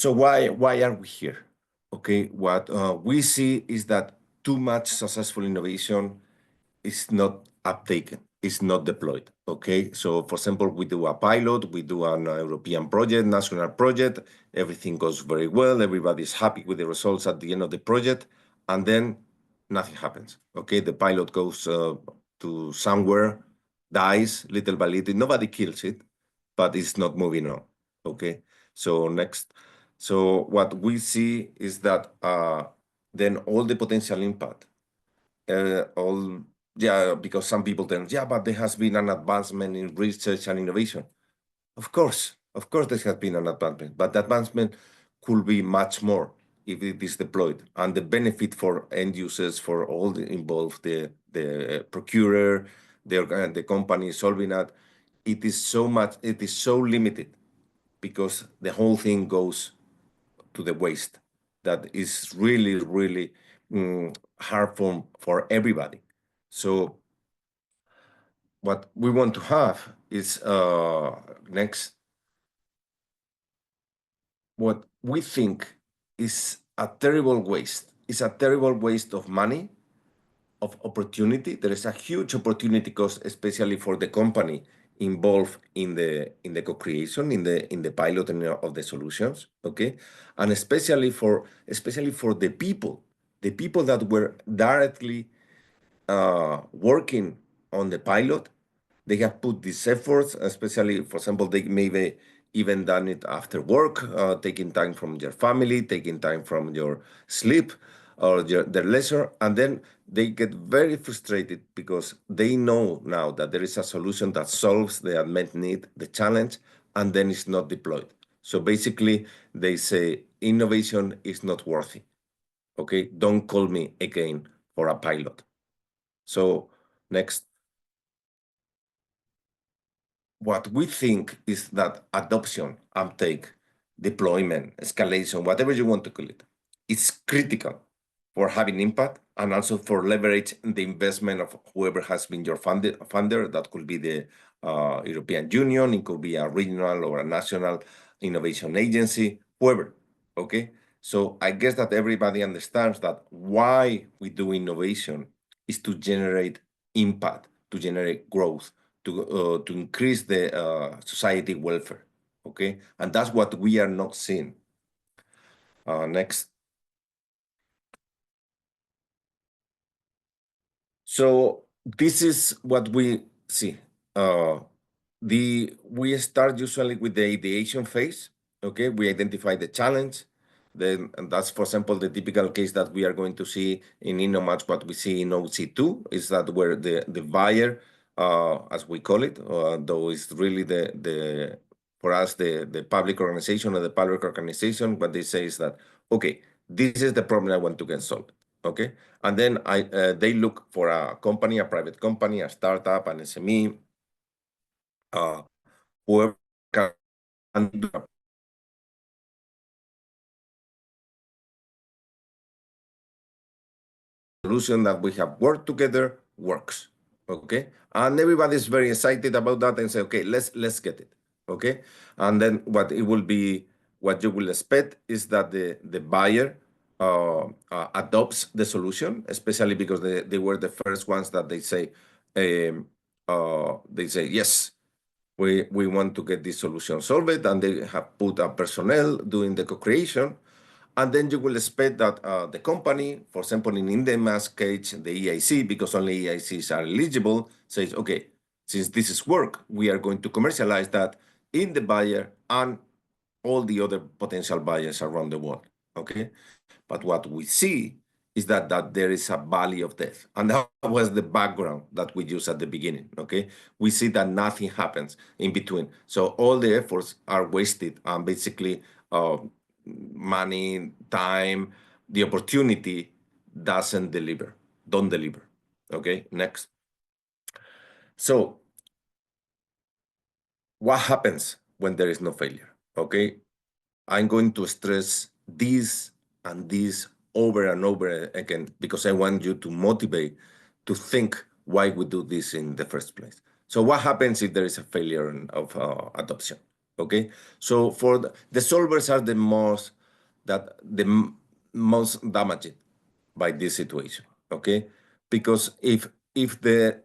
So why are we here? Okay, what we see is that too much successful innovation is not uptaken, is not deployed. Okay, so for example, we do a pilot, we do an European project, national project, everything goes very well, everybody's happy with the results at the end of the project, and then nothing happens. Okay, the pilot goes to somewhere, dies little by little, nobody kills it, but it's not moving on. Okay, so next. So what we see is that then all the potential impact, because some people tell, yeah, but there has been an advancement in research and innovation. Of course, there has been an advancement, but the advancement could be much more if it is deployed. And the benefit for end users, for all the involved, the procurer, the company solving that, it is so limited because the whole thing goes to the waste. That is really, really hard for everybody. So what we want to have is next, what we think is a terrible waste. It's a terrible waste of money, of opportunity. There is a huge opportunity cost, especially for the company involved in the co-creation, in the pilot of the solutions. Okay, and especially for the people that were directly working on the pilot. They have put these efforts, especially, for example, they maybe even done it after work, taking time from your family, taking time from your sleep or their leisure, and then they get very frustrated because they know now that there is a solution that solves the unmet need, the challenge, and then it's not deployed. So basically, they say innovation is not worthy. Okay, don't call me again for a pilot. So next. What we think is that adoption, uptake, deployment, escalation, whatever you want to call it, is critical for having impact and also for leverage the investment of whoever has been your funder. That could be the European Union, it could be a regional or a national innovation agency, whoever. Okay, so I guess that everybody understands that why we do innovation is to generate impact, to generate growth, to increase the society welfare. Okay, and that's what we are not seeing. Next. So this is what we see. We start usually with the ideation phase. Okay, we identify the challenge. Then, and that's, for example, the typical case that we are going to see in InnoMatch. What we see in OC2 is that where the buyer, as we call it, though it's really the for us the public organization or the public organization, what they say is that, okay, this is the problem I want to get solved. Okay, and then they look for a company, a private company, a startup, an SME, whoever can do a solution that we have worked together works. Okay, and everybody's very excited about that and say, okay, let's get it. Okay, and then what it will be, what you will expect is that the buyer adopts the solution, especially because they were the first ones that they say yes, we want to get this solution solved, and they have put a personnel doing the co-creation. And then you will expect that the company, for example, in InnoMatch case, the EIC, because only EICs are eligible, says, okay, since this is work, we are going to commercialize that in the buyer and all the other potential buyers around the world. Okay, but what we see is that there is a valley of death. And that was the background that we used at the beginning, okay? We see that nothing happens in between. So all the efforts are wasted, and basically money, time, the opportunity don't deliver, okay? Next. So what happens when there is no failure, okay? I'm going to stress this and this over and over again because I want you to motivate to think why we do this in the first place. So what happens if there is a failure of adoption? Okay, so for the solvers are the most damaged by this situation. Okay, because if the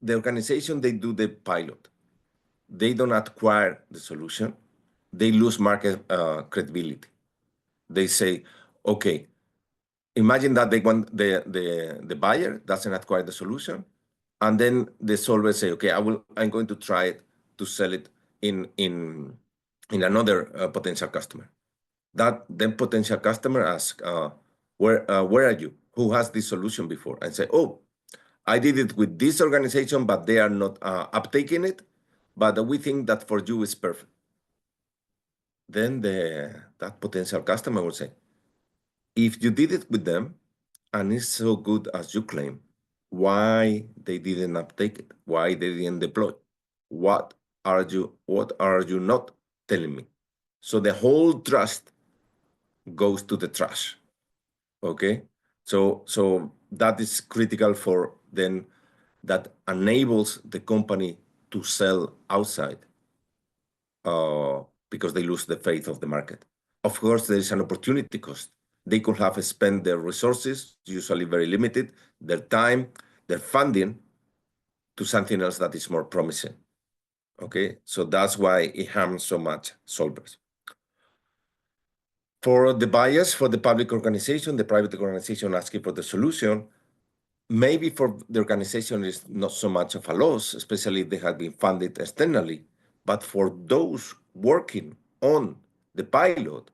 organization they do the pilot, they don't acquire the solution, they lose market credibility. They say, okay, imagine that they want the buyer doesn't acquire the solution, and then the solver say, okay, I'm going to try it to sell it in another potential customer. That then potential customer asks, where are you? Who has this solution before? And say, oh, I did it with this organization, but they are not uptaking it. But we think that for you is perfect. Then that potential customer will say, if you did it with them and it's so good as you claim, why they didn't uptake it? Why they didn't deploy? What are you not telling me? So the whole trust goes to the trash. Okay, so that is critical for then that enables the company to sell outside because they lose the faith of the market. Of course, there is an opportunity cost. They could have spent their resources, usually very limited, their time, their funding, to something else that is more promising. Okay, so that's why it harms so much solvers. For the buyers, for the public organization, the private organization asking for the solution, maybe for the organization is not so much of a loss, especially if they have been funded externally. But for those working on the pilot,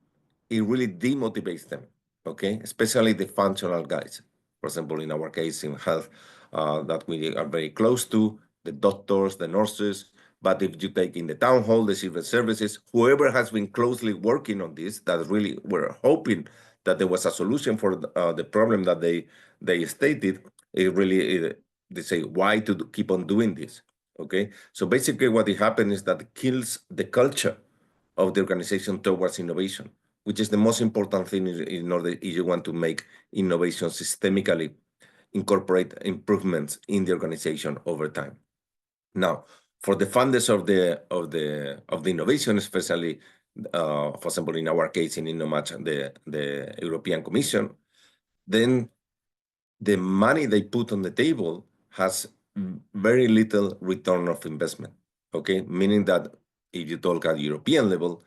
it really demotivates them, okay? Especially the functional guys. For example, in our case in health, that we are very close to, the doctors, the nurses. But if you take in the town hall, the civil services, whoever has been closely working on this, that really were hoping that there was a solution for the problem that they stated, they say, why to keep on doing this? Okay, so basically what happened is that it kills the culture of the organization towards innovation, which is the most important thing in order if you want to make innovation systemically incorporate improvements in the organization over time. Now, for the funders of the innovation, especially for example in our case in InnoMatch, the European Commission, then the money they put on the table has very little return of investment. Okay, meaning that if you talk at European level,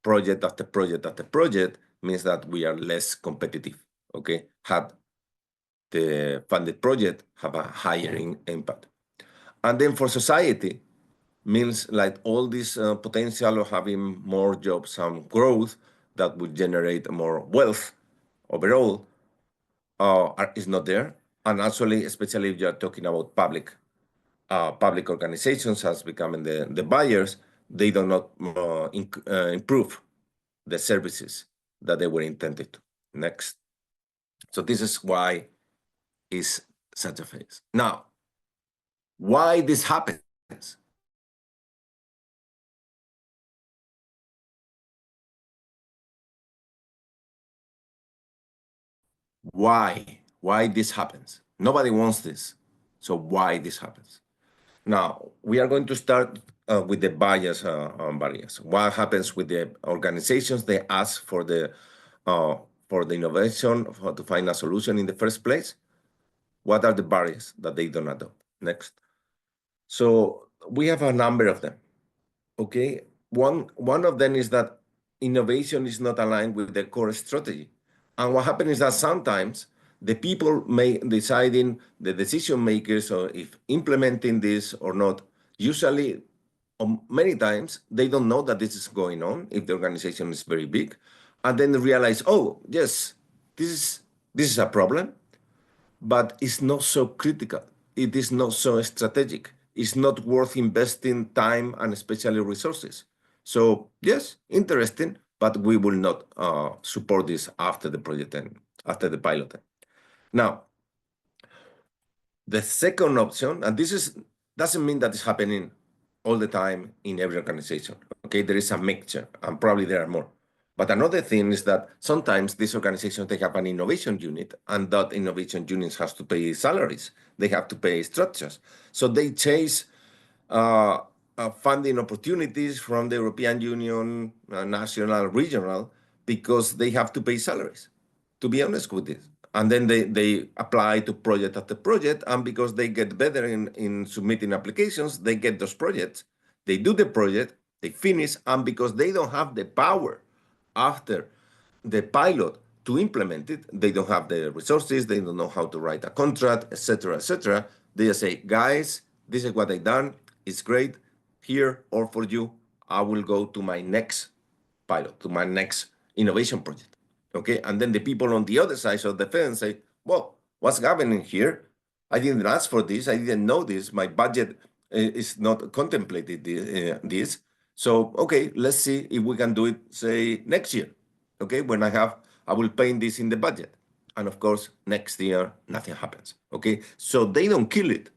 project after project after project means that we are less competitive. Okay, had the funded project have a higher impact. And then for society, means like all this potential of having more jobs and growth that would generate more wealth overall is not there. And actually, especially if you're talking about public organizations as becoming the buyers, they do not improve the services that they were intended to. Next. So this is why is such a phase. Now, why this happens? Why this happens? Nobody wants this. So why this happens? Now, we are going to start with the bias barriers. What happens with the organizations? They ask for the innovation to find a solution in the first place. What are the barriers that they don't adopt? Next. So we have a number of them. Okay, one of them is that innovation is not aligned with the core strategy. And what happens is that sometimes the people deciding, the decision makers, or if implementing this or not, usually, many times, they don't know that this is going on if the organization is very big, and then they realize, oh, yes, this is a problem, but it's not so critical. It is not so strategic. It's not worth investing time and especially resources. So yes, interesting, but we will not support this after the project end, after the pilot end. Now, the second option, and this doesn't mean that it's happening all the time in every organization. Okay, there is a mixture, and probably there are more. But another thing is that sometimes these organizations, they have an innovation unit, and that innovation unit has to pay salaries. They have to pay structures. So they chase funding opportunities from the European Union, national, regional, because they have to pay salaries, to be honest with this. And then they apply to project after project, and because they get better in submitting applications, they get those projects. They do the project, they finish, and because they don't have the power after the pilot to implement it, they don't have the resources, they don't know how to write a contract, etc., etc. They just say, guys, this is what I done, it's great, here, or for you, I will go to my next pilot, to my next innovation project. Okay, and then the people on the other side of the fence say, well, what's happening here? I didn't ask for this, I didn't know this, my budget is not contemplated this. So, okay, let's see if we can do it, say, next year. Okay, when I will paint this in the budget. And of course, next year, nothing happens. Okay, so they don't kill it,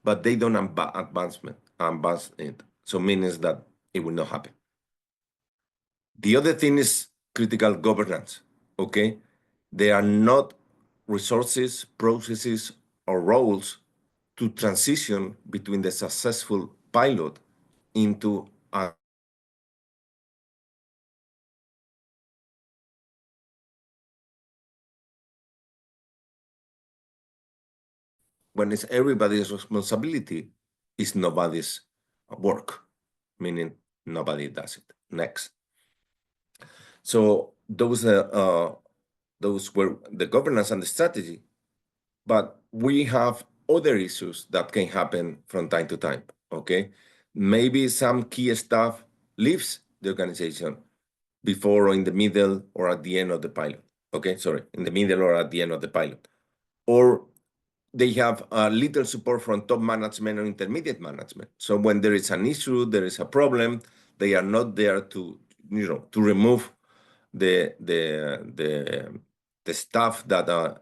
but they don't advance it. So means that it will not happen. The other thing is critical governance. Okay, there are not resources, processes, or roles to transition between the successful pilot into a when it's everybody's responsibility, it's nobody's work, meaning nobody does it. Next. So those were the governance and the strategy, but we have other issues that can happen from time to time. Okay, maybe some key staff leaves the organization before or in the middle or at the end of the pilot. Okay, sorry, in the middle or at the end of the pilot, or they have little support from top management or intermediate management. So when there is an issue, there is a problem, they are not there to, to remove the stuff that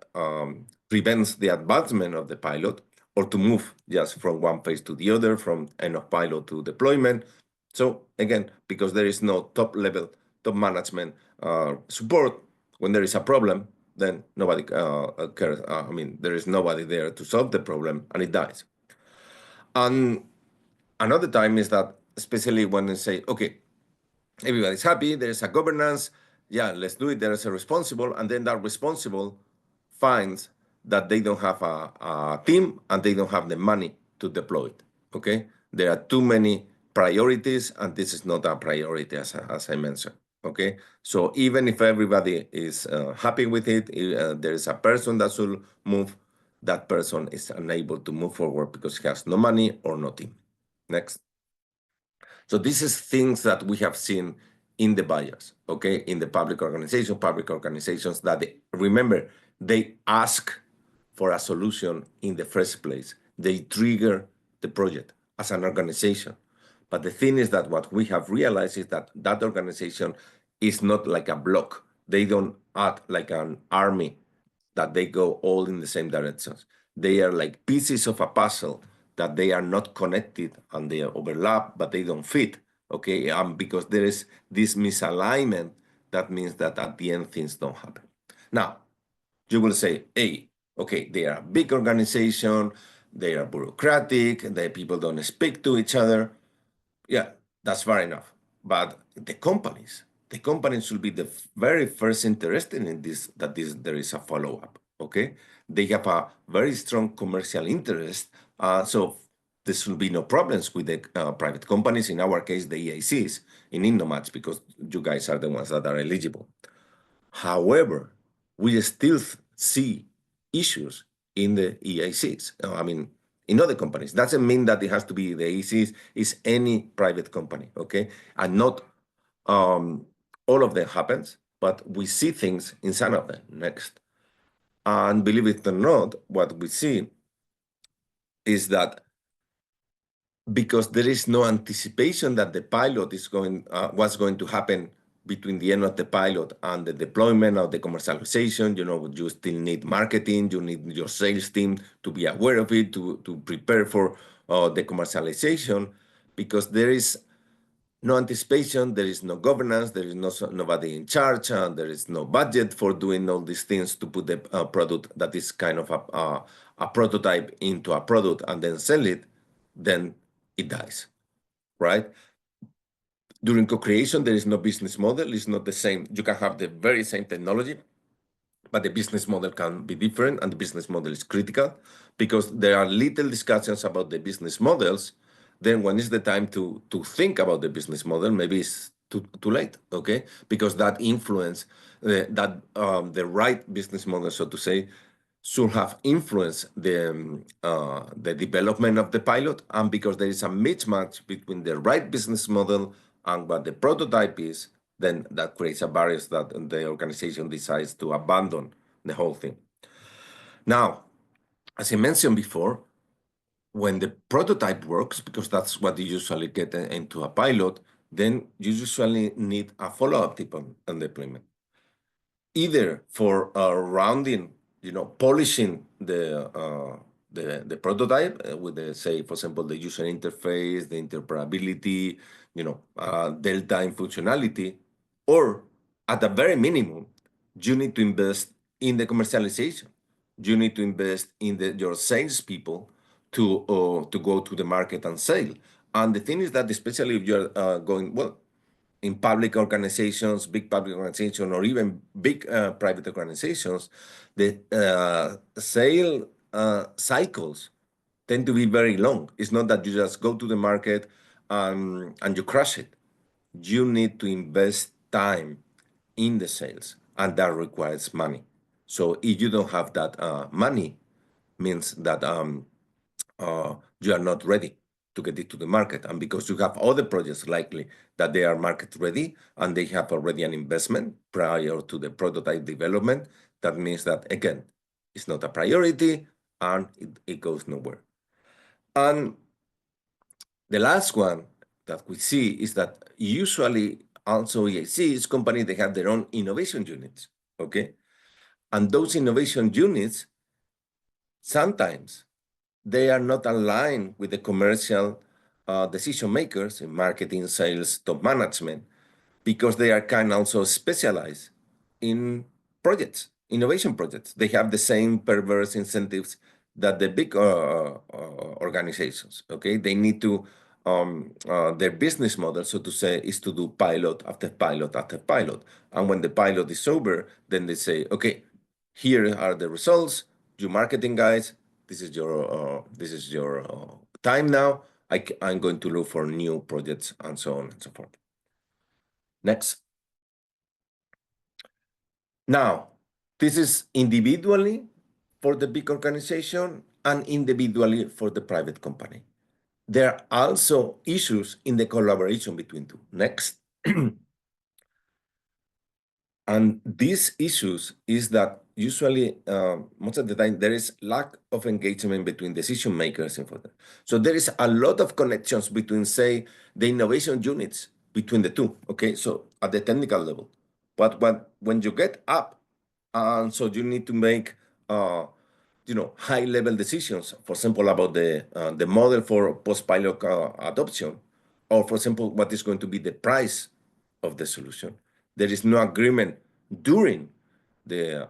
prevents the advancement of the pilot, or to move just from one phase to the other, from end of pilot to deployment. So again, because there is no top management support, when there is a problem, then nobody cares. I mean, there is nobody there to solve the problem, and it dies. And another time is that, especially when they say, okay, everybody's happy, there's a governance, yeah, let's do it, there's a responsible, and then that responsible finds that they don't have a team and they don't have the money to deploy it, okay? There are too many priorities, and this is not a priority, as I mentioned, okay? So even if everybody is happy with it, there is a person that should move, that person is unable to move forward because he has no money or no team. Next. So this is things that we have seen in the buyers, okay, in the public organizations that remember, they ask for a solution in the first place. They trigger the project as an organization. But the thing is that what we have realized is that that organization is not like a block. They don't act like an army that they go all in the same directions. They are like pieces of a puzzle that they are not connected and they overlap, but they don't fit. Okay, because there is this misalignment, that means that at the end things don't happen. Now, you will say, hey, okay, they are a big organization, they are bureaucratic, the people don't speak to each other. Yeah, that's fair enough. But the companies should be the very first interested in this, that there is a follow-up, okay? They have a very strong commercial interest, so there should be no problems with the private companies, in our case, the EACs, in InnoMatch, because you guys are the ones that are eligible. However, we still see issues in the EACs. I mean, in other companies. Doesn't mean that it has to be the EACs, it's any private company, okay? And not all of them happens, but we see things in some of them. Next. And believe it or not, what we see is that because there is no anticipation that the pilot is what's going to happen between the end of the pilot and the deployment of the commercialization. You still need marketing, you need your sales team to be aware of it, to prepare for the commercialization, because there is no anticipation, there is no governance, there is nobody in charge, and there is no budget for doing all these things to put the product that is kind of a prototype into a product and then sell it, then it dies. right? During co-creation, there is no business model. It's not the same. You can have the very same technology, but the business model can be different, and the business model is critical because there are little discussions about the business models. Then when is the time to think about the business model, maybe it's too late, okay? Because that influence, the right business model, so to say, should have influenced the development of the pilot, and because there is a mismatch between the right business model and what the prototype is, then that creates a barrier that the organization decides to abandon the whole thing. Now, as I mentioned before, when the prototype works, because that's what you usually get into a pilot, then you usually need a follow-up tip on deployment, either for rounding, polishing the prototype with the, say, for example, the user interface, the interoperability, delta in functionality, or at the very minimum, you need to invest in the commercialization. You need to invest in your salespeople to go to the market and sell. And the thing is that, especially if you're going, well, in public organizations, big public organizations, or even big private organizations, the sale cycles tend to be very long. It's not that you just go to the market and you crush it. You need to invest time in the sales, and that requires money. So if you don't have that money, means that you are not ready to get it to the market. And because you have other projects likely that they are market ready and they have already an investment prior to the prototype development, that means that, again, it's not a priority and it goes nowhere. And the last one that we see is that usually also EACs, companies, they have their own innovation units, okay? And those innovation units, sometimes they are not aligned with the commercial decision makers in marketing, sales, top management, because they are kind of also specialized in projects, innovation projects. They have the same perverse incentives that the big organizations, okay? They need to, their business model, so to say, is to do pilot after pilot after pilot. And when the pilot is over, then they say, okay, here are the results, you marketing guys, this is your time now. I'm going to look for new projects and so on and so forth. Next. Now, this is individually for the big organization and individually for the private company. There are also issues in the collaboration between two. Next. And these issues is that usually, most of the time, there is lack of engagement between decision makers and further. So there is a lot of connections between, say, the innovation units between the two, okay? So at the technical level. But when you get up, and so you need to make, high-level decisions, for example, about the model for post-pilot adoption, or for example, what is going to be the price of the solution. There is no agreement during the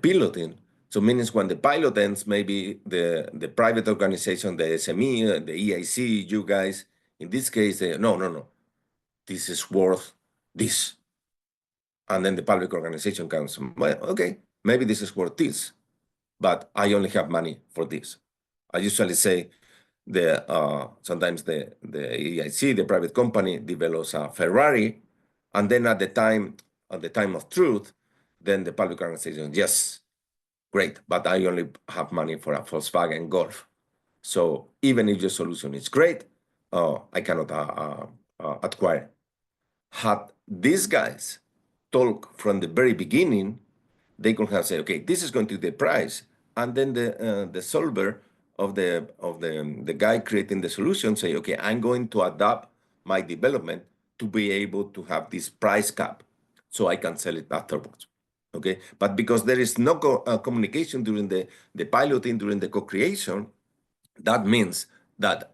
piloting. So means when the pilot ends, maybe the private organization, the SME, the EIC, you guys, in this case, no, this is worth this. And then the public organization comes, well, okay, maybe this is worth this, but I only have money for this. I usually say sometimes the EIC, the private company, develops a Ferrari, and then at the time of truth, then the public organization, yes, great, but I only have money for a Volkswagen Golf. So even if your solution is great, I cannot acquire. Had these guys talk from the very beginning, they could have said, okay, this is going to be the price, and then the solver of the guy creating the solution say, okay, I'm going to adapt my development to be able to have this price cap, so I can sell it afterwards. Okay, but because there is no communication during the piloting, during the co-creation, that means that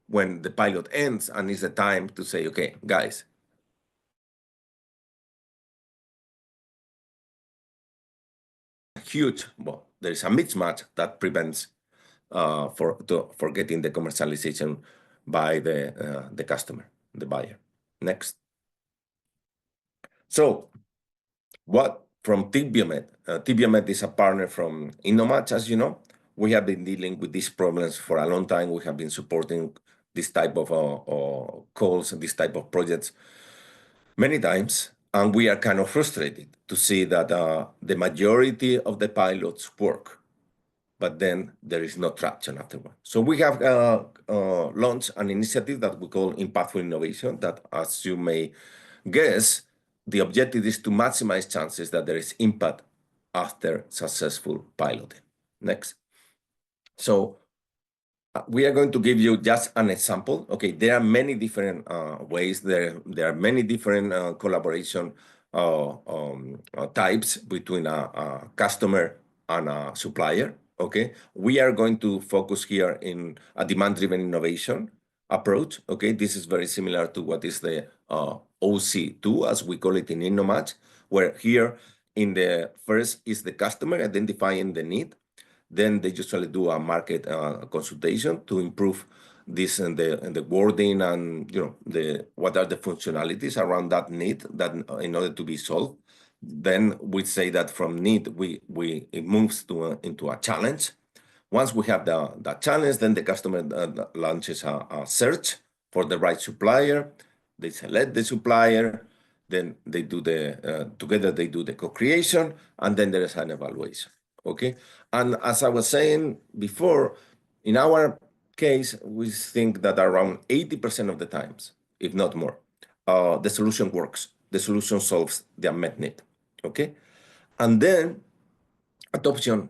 when the pilot ends and it's the time to say, okay, guys, huge, well, there is a mismatch that prevents for getting the commercialization by the customer, the buyer. Next. So what from Tibiomed? Tibiomed is a partner from InnoMatch, as you know. We have been dealing with these problems for a long time. We have been supporting this type of calls and this type of projects many times, and we are kind of frustrated to see that the majority of the pilots work, but then there is no traction afterward. So we have launched an initiative that we call Impactful Innovation that, as you may guess, the objective is to maximize chances that there is impact after successful piloting. Next. So we are going to give you just an example. Okay, there are many different ways. There are many different collaboration types between a customer and a supplier. Okay, we are going to focus here in a demand-driven innovation approach. Okay, this is very similar to what is the OC2, as we call it in InnoMatch, where here in the first is the customer identifying the need. Then they usually do a market consultation to improve this and the wording and what are the functionalities around that need that in order to be solved. Then we say that from need it moves into a challenge. Once we have the challenge, then the customer launches a search for the right supplier. They select the supplier. Then they do together they do the co-creation, and then there is an evaluation. Okay, and as I was saying before, in our case, we think that around 80% of the times, if not more, the solution works. The solution solves the unmet need. Okay, and then adoption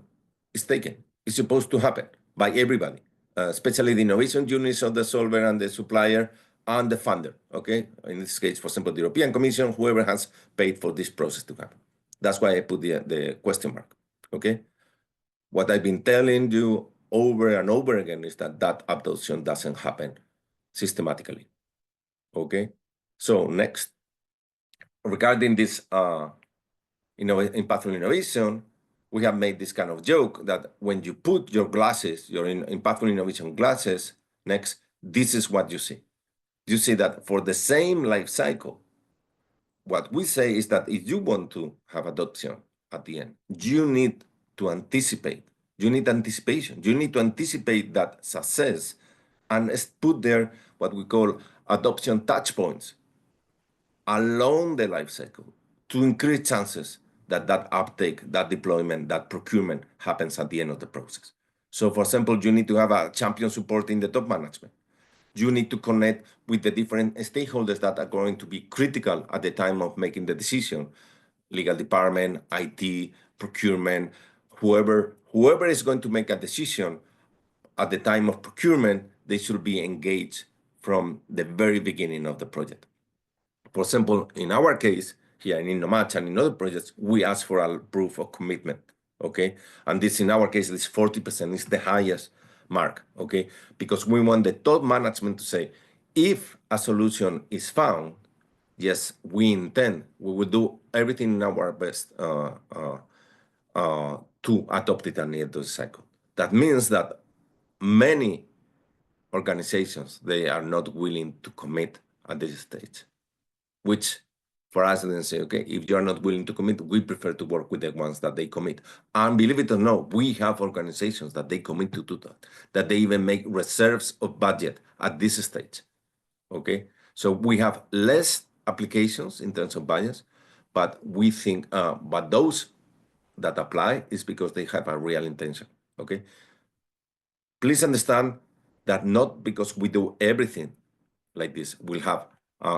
is taken. It's supposed to happen by everybody, especially the innovation units of the solver and the supplier and the funder. Okay, in this case, for example, the European Commission, whoever has paid for this process to happen. That's why I put the question mark. Okay, what I've been telling you over and over again is that adoption doesn't happen systematically. Okay, so next, regarding this impactful innovation, we have made this kind of joke that when you put your glasses, your impactful innovation glasses, next, this is what you see. You see that for the same life cycle, what we say is that if you want to have adoption at the end, you need to anticipate. You need anticipation. You need to anticipate that success and put there what we call adoption touch points along the life cycle to increase chances that uptake, that deployment, that procurement happens at the end of the process. So, for example, you need to have a champion supporting the top management. You need to connect with the different stakeholders that are going to be critical at the time of making the decision. Legal department, IT, procurement, whoever is going to make a decision at the time of procurement, they should be engaged from the very beginning of the project. For example, in our case, here in InnoMatch and in other projects, we ask for a proof of commitment, okay? And this, in our case, is 40%, is the highest mark, okay? Because we want the top management to say, if a solution is found, yes, we will do everything in our best to adopt it at the end of the cycle. That means that many organizations, they are not willing to commit at this stage, which for us then say, okay, if you are not willing to commit, we prefer to work with the ones that they commit. And believe it or not, we have organizations that they commit to do that they even make reserves of budget at this stage, okay? So we have less applications in terms of budgets, but we think, but those that apply is because they have a real intention, okay? Please understand that not because we do everything like this, we'll have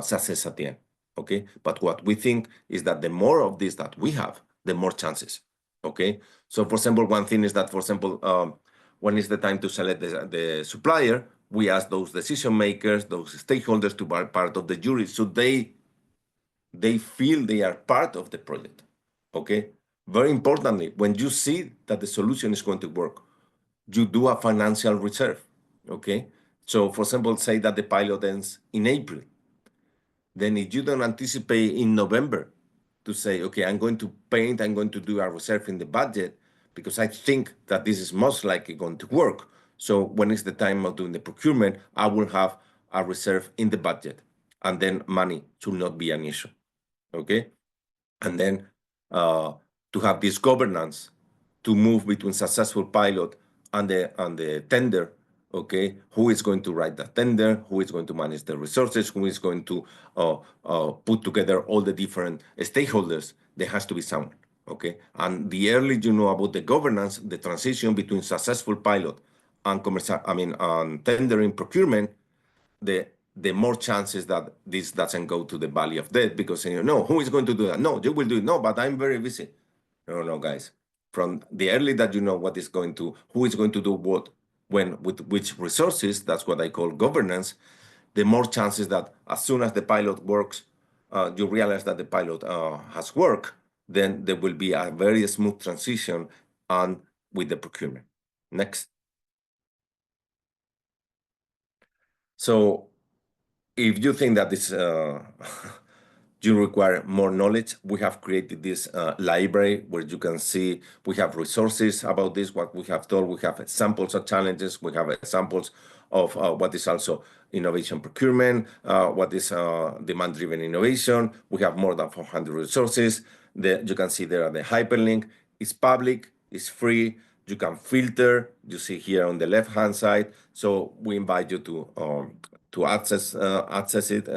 success at the end, okay? But what we think is that the more of this that we have, the more chances, okay? So, for example, one thing is that, for example, when is the time to select the supplier, we ask those decision makers, those stakeholders to be part of the jury, so they feel they are part of the project, okay? Very importantly, when you see that the solution is going to work, you do a financial reserve, okay? So, for example, say that the pilot ends in April. Then if you don't anticipate in November to say, okay, I'm going to do a reserve in the budget because I think that this is most likely going to work. So when it's the time of doing the procurement, I will have a reserve in the budget, and then money should not be an issue. Okay, and then to have this governance to move between successful pilot and the tender. Okay, who is going to write the tender? Who is going to manage the resources? Who is going to put together all the different stakeholders? There has to be someone. Okay, and the earlier you know about the governance, the transition between successful pilot and commercial, tendering procurement, the more chances that this doesn't go to the valley of death, because you know who is going to do that? No, you will do it. No, but I'm very busy. No, guys. From the early that you know what is going to, who is going to do what, when, with which resources, that's what I call governance, the more chances that as soon as the pilot works, you realize that the pilot has worked, then there will be a very smooth transition and with the procurement. Next. So if you think that this you require more knowledge, we have created this library where you can see we have resources about this, what we have told, we have examples of challenges, we have examples of what is also innovation procurement, what is demand-driven innovation. We have more than 400 resources. You can see there are the hyperlink. It's public, it's free, you can filter, you see here on the left-hand side. So we invite you to access it.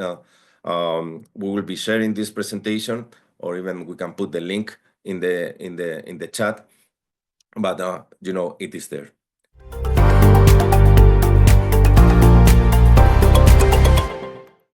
We will be sharing this presentation, or even we can put the link in the chat. But you know, it is there.